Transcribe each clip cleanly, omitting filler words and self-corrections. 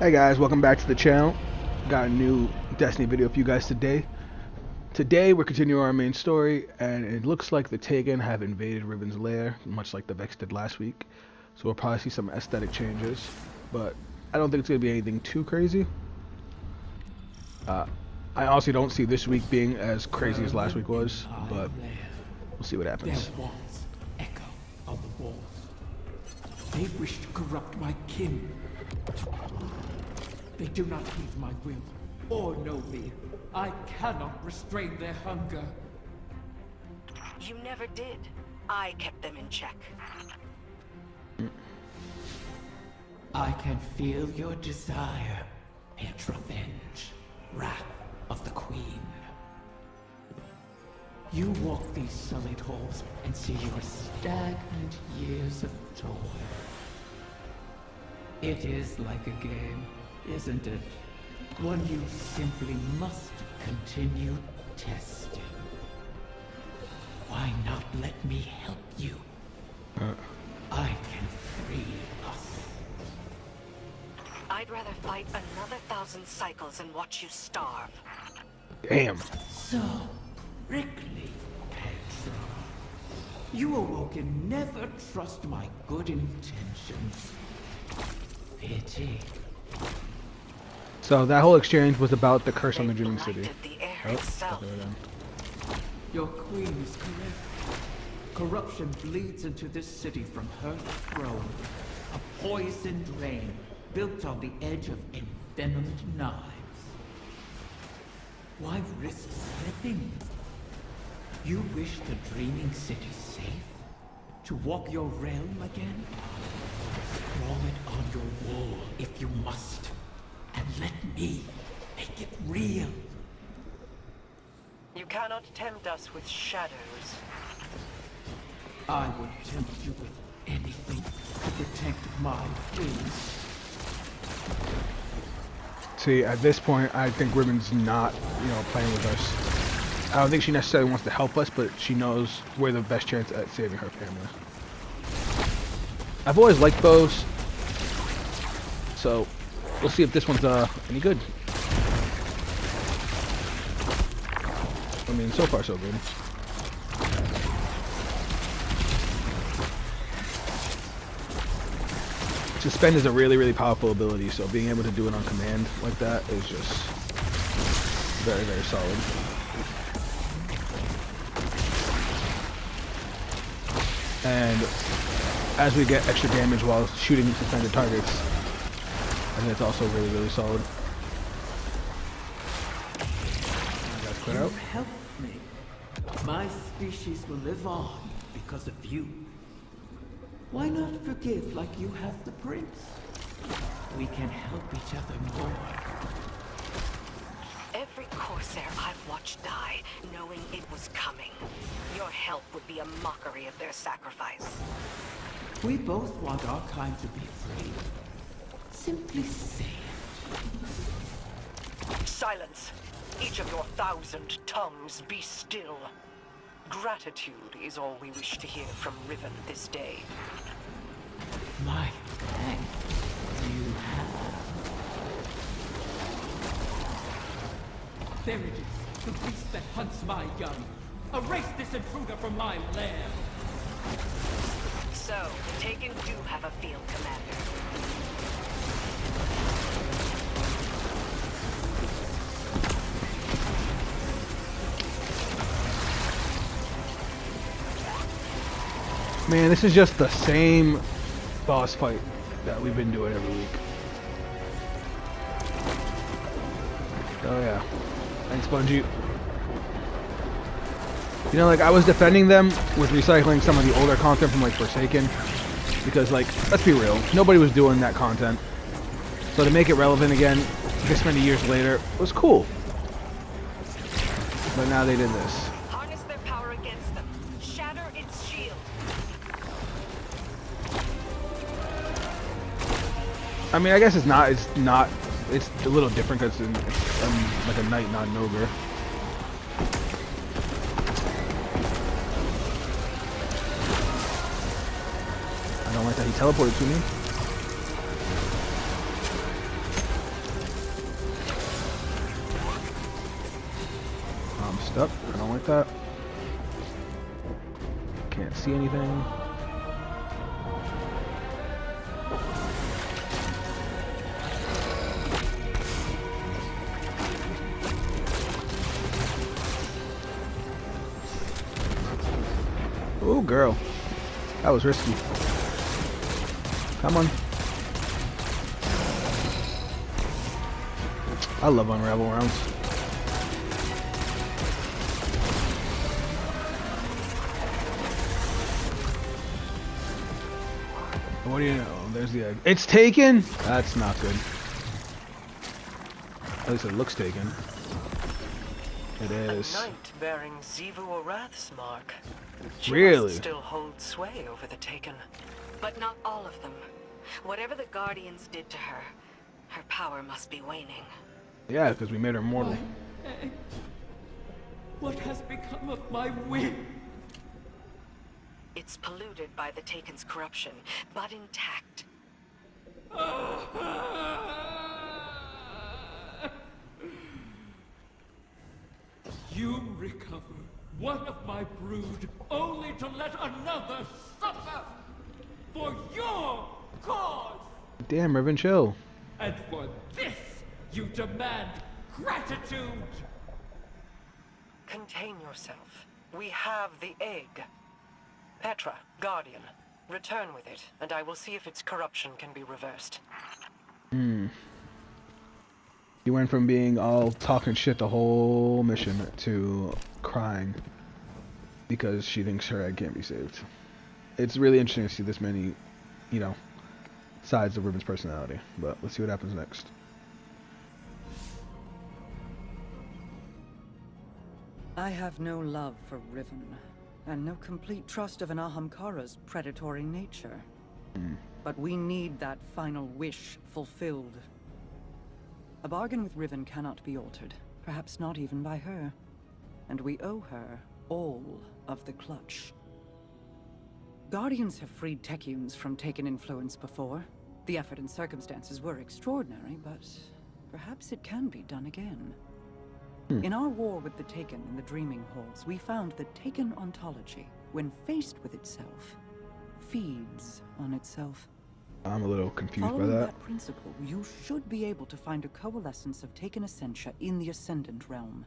Hey guys, welcome back to the channel. Got a new Destiny video for you guys today. Today we're continuing our main story, and it looks like the Taken have invaded Riven's lair, much like the Vex did last week. So we'll probably see some aesthetic changes, but I don't think it's going to be anything too crazy. I honestly don't see this week being as crazy as last week was, but we'll see what happens. Their walls echo of the walls. They wish to corrupt my kin. They do not heed my will or know me. I cannot restrain their hunger. You never did. I kept them in check. I can feel your desire, yet revenge, wrath of the Queen. You walk these sullied halls and see your stagnant years of toil. It is like a game, isn't it? One you simply must continue testing. Why not let me help you? I can free us. I'd rather fight another 1,000 cycles and watch you starve. Damn. So prickly, Petra. You awoken never trust my good intentions. Pity. So that whole exchange was about the curse on the They Dreaming City. blighted the air Oh, itself. there we go. Your queen is correct. Corruption bleeds into this city from her throne. A poisoned rain built on the edge of envenomed knives. Why risk slipping? You wish the Dreaming City safe? To walk your realm again? Scrawl it on your wall if you must. And let me make it real. You cannot tempt us with shadows. I would tempt you with anything to protect my wings. See, at this point, I think Riven's not, playing with us. I don't think she necessarily wants to help us, but she knows we're the best chance at saving her family. I've always liked bows, so we'll see if this one's any good. I mean, so far so good. Suspend is a really, really powerful ability, so being able to do it on command like that is just very, very solid. And as we get extra damage while shooting suspended targets, I think it's also really, really solid. That's clear out. You helped me. My species will live on because of you. Why not forgive like you have the prince? We can help each other more. Every Corsair I've watched die, knowing it was coming. Your help would be a mockery of their sacrifice. We both want our kind to be free. Simply say it. Silence! Each of your 1,000 tongues be still. Gratitude is all we wish to hear from Riven this day. My thanks you have. There it is, the beast that hunts my young. Erase this intruder from my lair. So, the Taken do have a field commander. Man, this is just the same boss fight that we've been doing every week. Oh yeah. Thanks, Bungie. I was defending them with recycling some of the older content from, Forsaken. Because, let's be real, nobody was doing that content. So to make it relevant again, this many years later, was cool. But now they did this. Harness their power against them. Shatter its shield. I mean, I guess it's a little different because it's like a knight, not an ogre. I don't like that he teleported to me. messed up. I don't like that. Can't see anything. Oh, girl. That was risky. Come on. I love unravel rounds. What do you know? There's the egg. It's taken? That's not good. At least it looks taken. It is. A knight bearing Zivu Arath's mark. She Really? must still hold sway over the Taken. But not all of them. Whatever the Guardians did to her, her power must be waning. Yeah, because we made her mortal. My egg. What has become of my wing? It's polluted by the Taken's corruption, but intact. You recover one of my brood, only to let another suffer for your cause. Damn, Riven, chill. And for this, you demand gratitude. Contain yourself. We have the egg. Petra, Guardian, return with it, and I will see if its corruption can be reversed. You went from being all talking shit the whole mission to crying because she thinks her egg can't be saved. It's really interesting to see this many, you know, sides of Riven's personality. But let's see what happens next. I have no love for Riven, and no complete trust of an Ahamkara's predatory nature. But we need that final wish fulfilled. A bargain with Riven cannot be altered, perhaps not even by her. And we owe her all of the clutch. Guardians have freed Techuns from Taken influence before. The effort and circumstances were extraordinary, but perhaps it can be done again. In our war with the Taken in the Dreaming Halls, we found that Taken ontology, when faced with itself, feeds on itself. I'm a little confused Following by that. that principle, you should be able to find a coalescence of Taken Essentia in the Ascendant realm.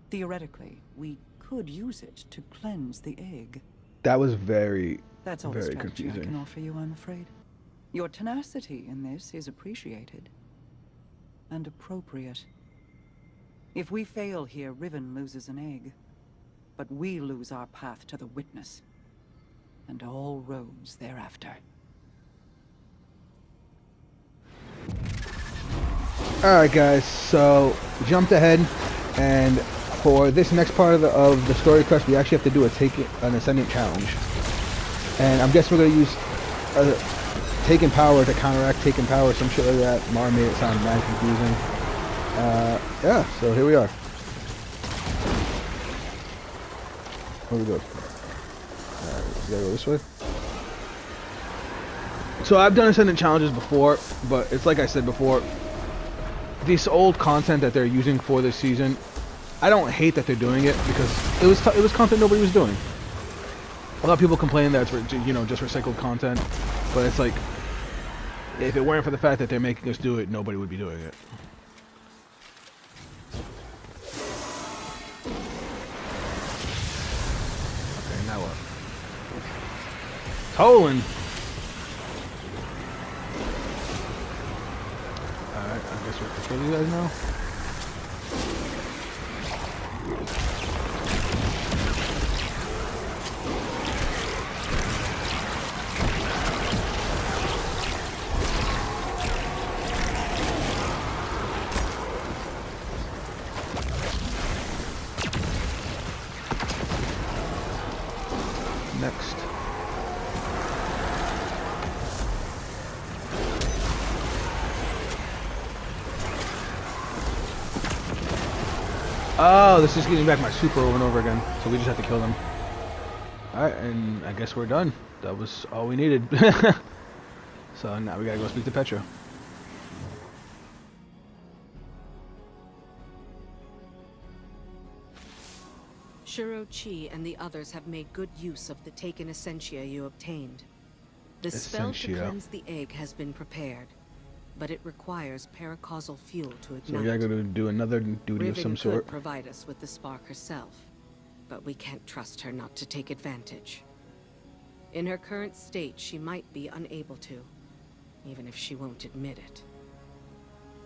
Theoretically, we could use it to cleanse the egg. That was very, That's all the very strategy I confusing. can offer you, I'm afraid. Your tenacity in this is appreciated. And appropriate. If we fail here, Riven loses an egg. But we lose our path to the Witness. And all roads thereafter. Alright guys, so jumped ahead, and for this next part of the story quest, we actually have to do an Ascendant challenge. And I'm guessing we're going to use Taken Power to counteract Taken Power, some shit like that. Mar made it sound mad confusing. Yeah, so here we are. Where do we go? We gotta go this way. So I've done Ascendant challenges before, but it's like I said before, this old content that they're using for this season, I don't hate that they're doing it because it was content nobody was doing. A lot of people complain that it's, you know, just recycled content, but it's like, if it weren't for the fact that they're making us do it, nobody would be doing it. Okay, now what? Tolan! Alright, I guess we have to kill you guys now. Next. Oh, this is getting back my super over and over again, so we just have to kill them. Alright, and I guess we're done. That was all we needed. So now we gotta go speak to Petra. Shuro-Chi and the others have made good use of the taken essentia you obtained. The spell to Essentia. cleanse the egg has been prepared, but it requires paracausal fuel to ignite. So we gotta do another duty of Riven some could sort. provide us with the spark herself, but we can't trust her not to take advantage. In her current state, she might be unable to, even if she won't admit it.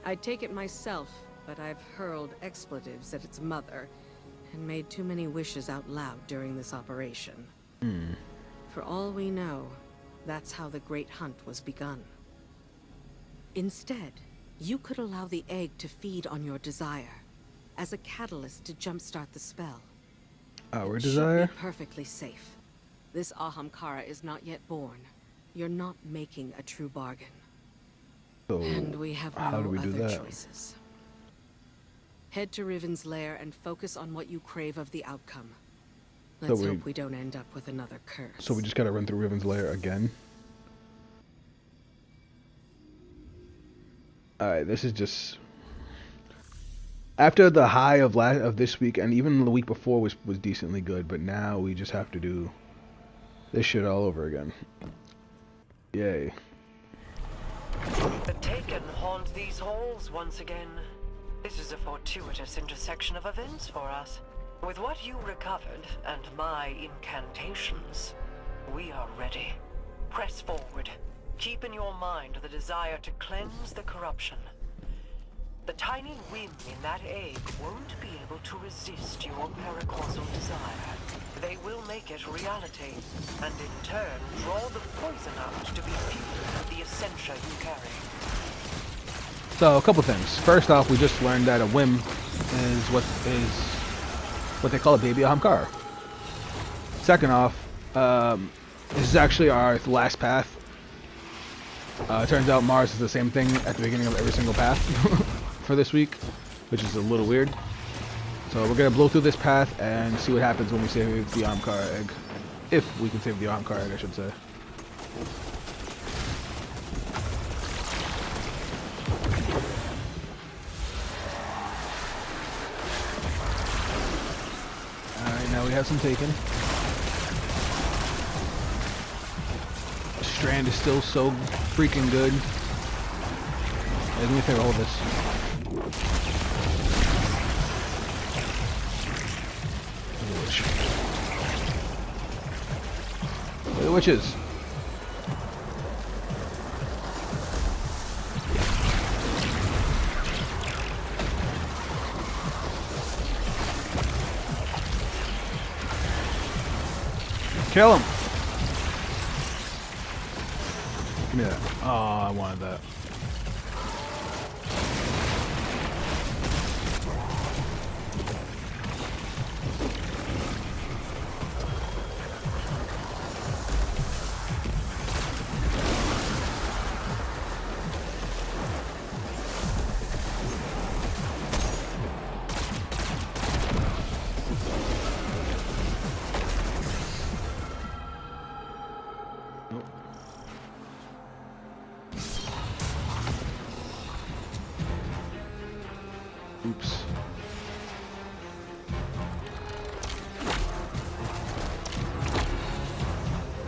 I'd take it myself, but I've hurled expletives at its mother and made too many wishes out loud during this operation. For all we know, that's how the Great Hunt was begun. Instead, you could allow the egg to feed on your desire, as a catalyst to jumpstart the spell. Our It desire? should be perfectly safe. This Ahamkara is not yet born. You're not making a true bargain. So And we have how no do we do other that? choices. Head to Riven's lair and focus on what you crave of the outcome. Let's hope we don't end up with another curse. So we just gotta run through Riven's lair again. Alright, this is just after the high of this week, and even the week before was decently good, but now we just have to do this shit all over again. Yay. The Taken haunt these halls once again. This is a fortuitous intersection of events for us. With what you recovered and my incantations, we are ready. Press forward. Keep in your mind the desire to cleanse the corruption. The tiny whim in that egg won't be able to resist your paracausal desire. They will make it reality, and in turn draw the poison out to be fused with the essentia you carry. So a couple things. First off, we just learned that a whim is what they call a baby Ahamkara. Second off, this is actually our last path. It turns out Mars is the same thing at the beginning of every single path for this week, which is a little weird. So we're gonna blow through this path and see what happens when we save the Ahamkara egg. If we can save the Ahamkara egg, I should say. Alright, now we have some taken. Strand is still so freaking good. Let me hold this. The witches. Kill him. Give me that. Oh, I wanted that. Oops.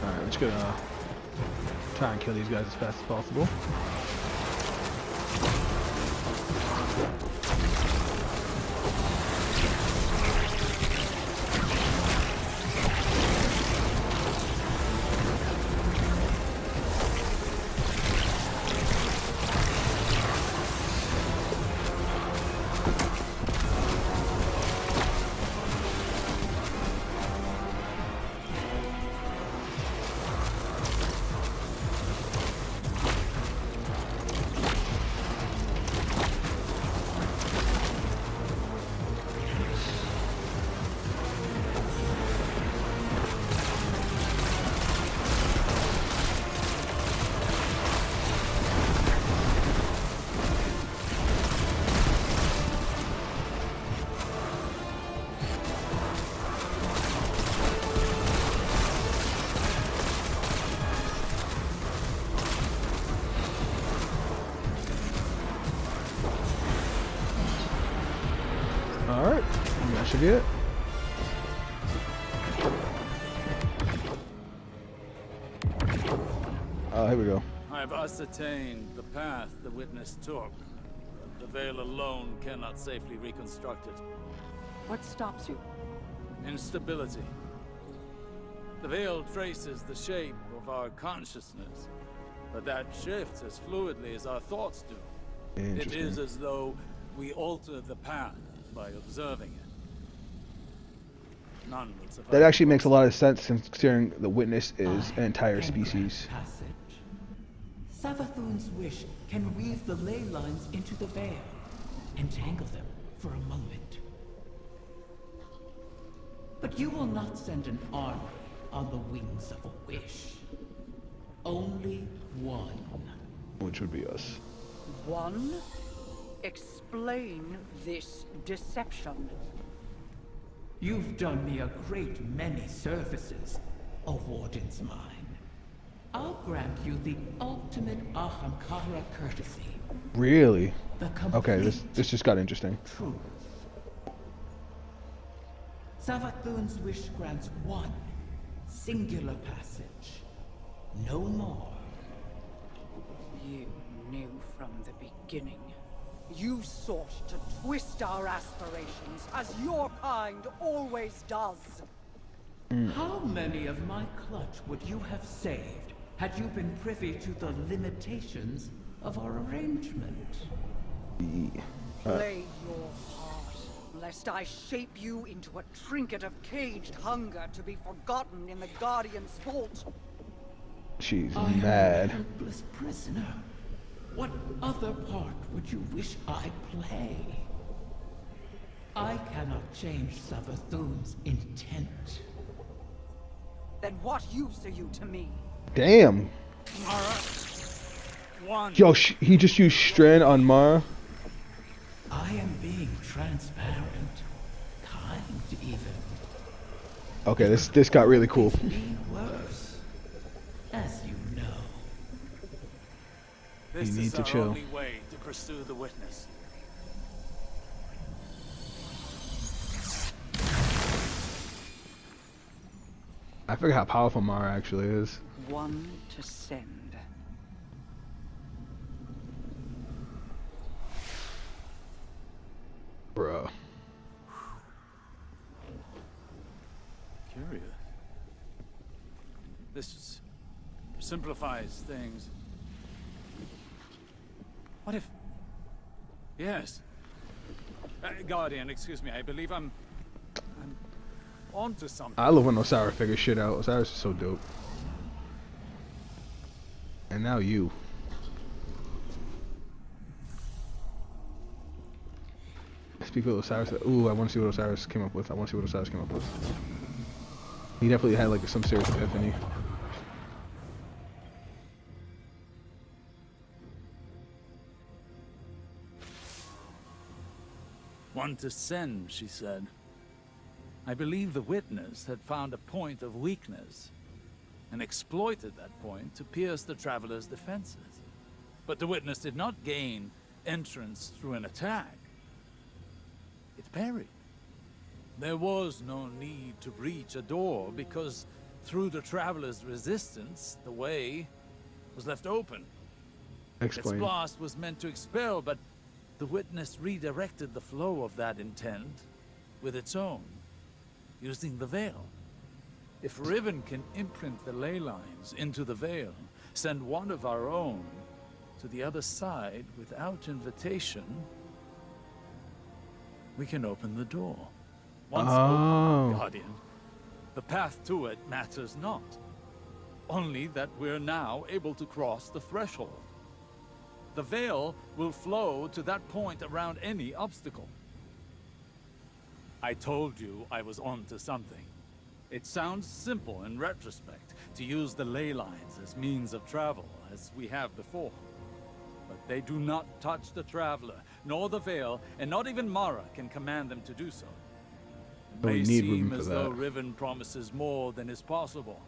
Alright, we're just gonna try and kill these guys as fast as possible. Alright, that should be it. Here we go. I have ascertained the path the witness took. The veil alone cannot safely reconstruct it. What stops you? Instability. The veil traces the shape of our consciousness, but that shifts as fluidly as our thoughts do. It is as though we alter the path by observing it. None would survive. That actually makes a lot of sense, considering the witness is an entire species. Passage. Savathun's wish can weave the ley lines into the veil, entangle them for a moment. But you will not send an army on the wings of a wish. Only one. Which would be us. One? Explain this deception. You've done me a great many services, O Warden's mine. I'll grant you the ultimate Ahamkara courtesy. Really? The Okay, this complete just got interesting. truth. Savathun's wish grants one singular passage. No more. You knew from the beginning. You sought to twist our aspirations, as your kind always does. How many of my clutch would you have saved had you been privy to the limitations of our arrangement? Play your part, lest I shape you into a trinket of caged hunger to be forgotten in the Guardian's vault. She's I am a mad. helpless prisoner. What other part would you wish I play? I cannot change Savathun's intent. Then what use are you to me? Damn. One. Yo, he just used Strand on Mara. I am being transparent, kind even. Okay, this got really cool. Be worse, as you know. This You need is to our chill. only way to pursue the witness. I forget how powerful Mara actually is. One to send. Bruh. Curious. This simplifies things. What if... Yes. Guardian, excuse me, I believe I'm onto something. I love when Osiris figures shit out. Osiris is so dope. And now you. Speak with Osiris. Ooh, I want to see what Osiris came up with. He definitely had like some serious epiphany. One to send, she said. I believe the witness had found a point of weakness and exploited that point to pierce the traveler's defenses. But the witness did not gain entrance through an attack. It parried. There was no need to breach a door because through the traveler's resistance, the way was left open. Explain. Its blast was meant to expel, but the witness redirected the flow of that intent with its own, using the veil. If Riven can imprint the ley lines into the veil, send one of our own to the other side without invitation, we can open the door. Once open, Guardian, the path to it matters not. Only that we're now able to cross the threshold. The veil will flow to that point around any obstacle. I told you I was onto something. It sounds simple in retrospect to use the ley lines as means of travel, as we have before. But they do not touch the traveler, nor the veil, and not even Mara can command them to do so. It But we may need seem Riven for as though that. Riven promises more than is possible.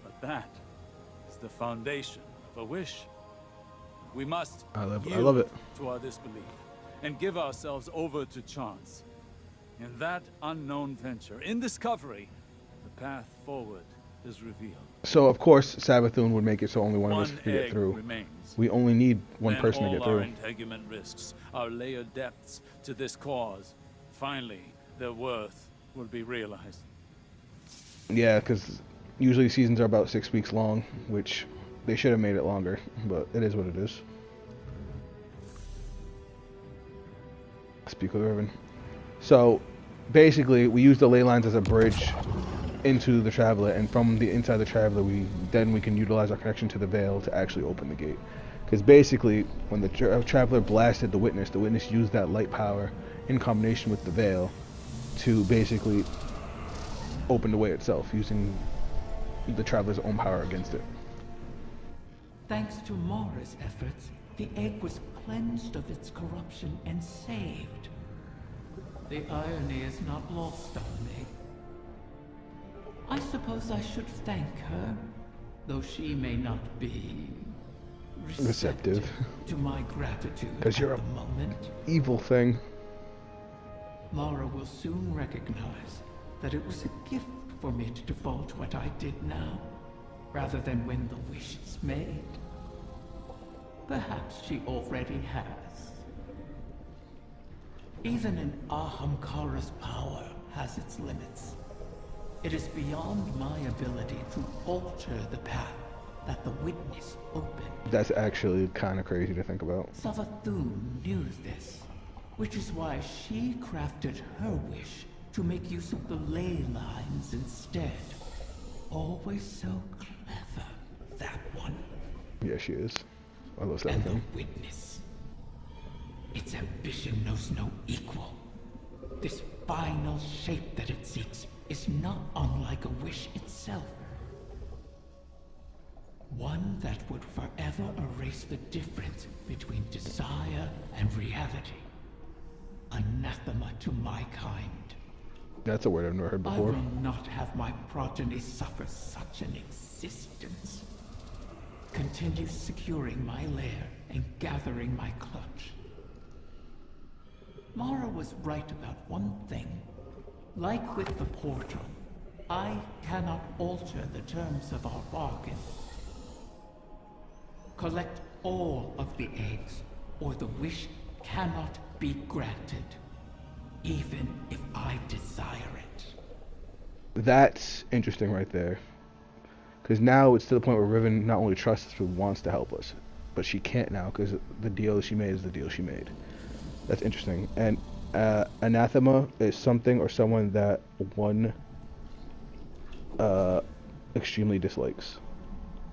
But that is the foundation of a wish. We must I love it. yield to our disbelief and give ourselves over to chance. In that unknown venture, in discovery, the path forward is revealed. So of course Savathun would make it so only one of us One could get egg through. remains. We only need one Then person to all get our through. integument risks, our layered depths to this cause, finally, their worth will be realized. Yeah, because usually seasons are about 6 weeks long, which they should have made it longer, but it is what it is. Speak with Irvin. So basically, we use the ley lines as a bridge into the Traveler, and from the inside the Traveler, we can utilize our connection to the Veil to actually open the gate. Because basically, when the Traveler blasted the Witness used that light power in combination with the Veil to basically open the way itself, using the Traveler's own power against it. Thanks to Mara's efforts, the egg was cleansed of its corruption and saved. The irony is not lost on me. I suppose I should thank her, though she may not be receptive to my gratitude Because you're at the moment. Evil thing. Mara will soon recognize that it was a gift for me to divulge what I did now, rather than when the wish is made. Perhaps she already has. Even an Ahamkara's power has its limits. It is beyond my ability to alter the path that the Witness opened. That's actually kind of crazy to think about. Savathun knew this, which is why she crafted her wish to make use of the ley lines instead. Always so clever, that one. Yeah, she is. I love that And thing. the Witness. Its ambition knows no equal. This final shape that it seeks is not unlike a wish itself. One that would forever erase the difference between desire and reality. Anathema to my kind. That's a word I've never heard I before. will not have my progeny suffer such an existence. Continue securing my lair and gathering my clutch. Mara was right about one thing. Like with the portal, I cannot alter the terms of our bargain. Collect all of the eggs, or the wish cannot be granted, even if I desire it. That's interesting right there. Because now it's to the point where Riven not only trusts us, but wants to help us. But she can't now, because the deal she made is the deal she made. That's interesting. And anathema is something or someone that one extremely dislikes.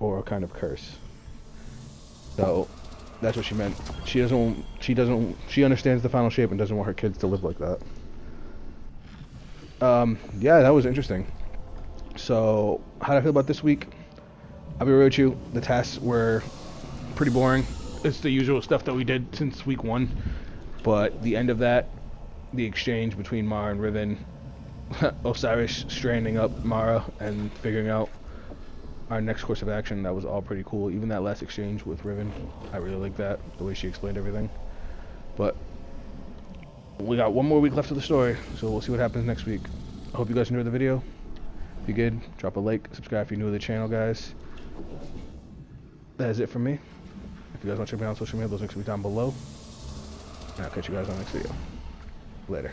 Or a kind of curse. So that's what she meant. She understands the final shape and doesn't want her kids to live like that. Yeah, that was interesting. So, how do I feel about this week? I'll be real with you. The tasks were pretty boring. It's the usual stuff that we did since week 1. But the end of that, the exchange between Mara and Riven, Osiris stranding up Mara and figuring out our next course of action, that was all pretty cool. Even that last exchange with Riven, I really like that, the way she explained everything. But we got one more week left of the story, so we'll see what happens next week. I hope you guys enjoyed the video. If you did, drop a like, subscribe if you're new to the channel, guys. That is it from me. If you guys want to check me out on social media, those links will be down below. And I'll catch you guys on the next video. Later.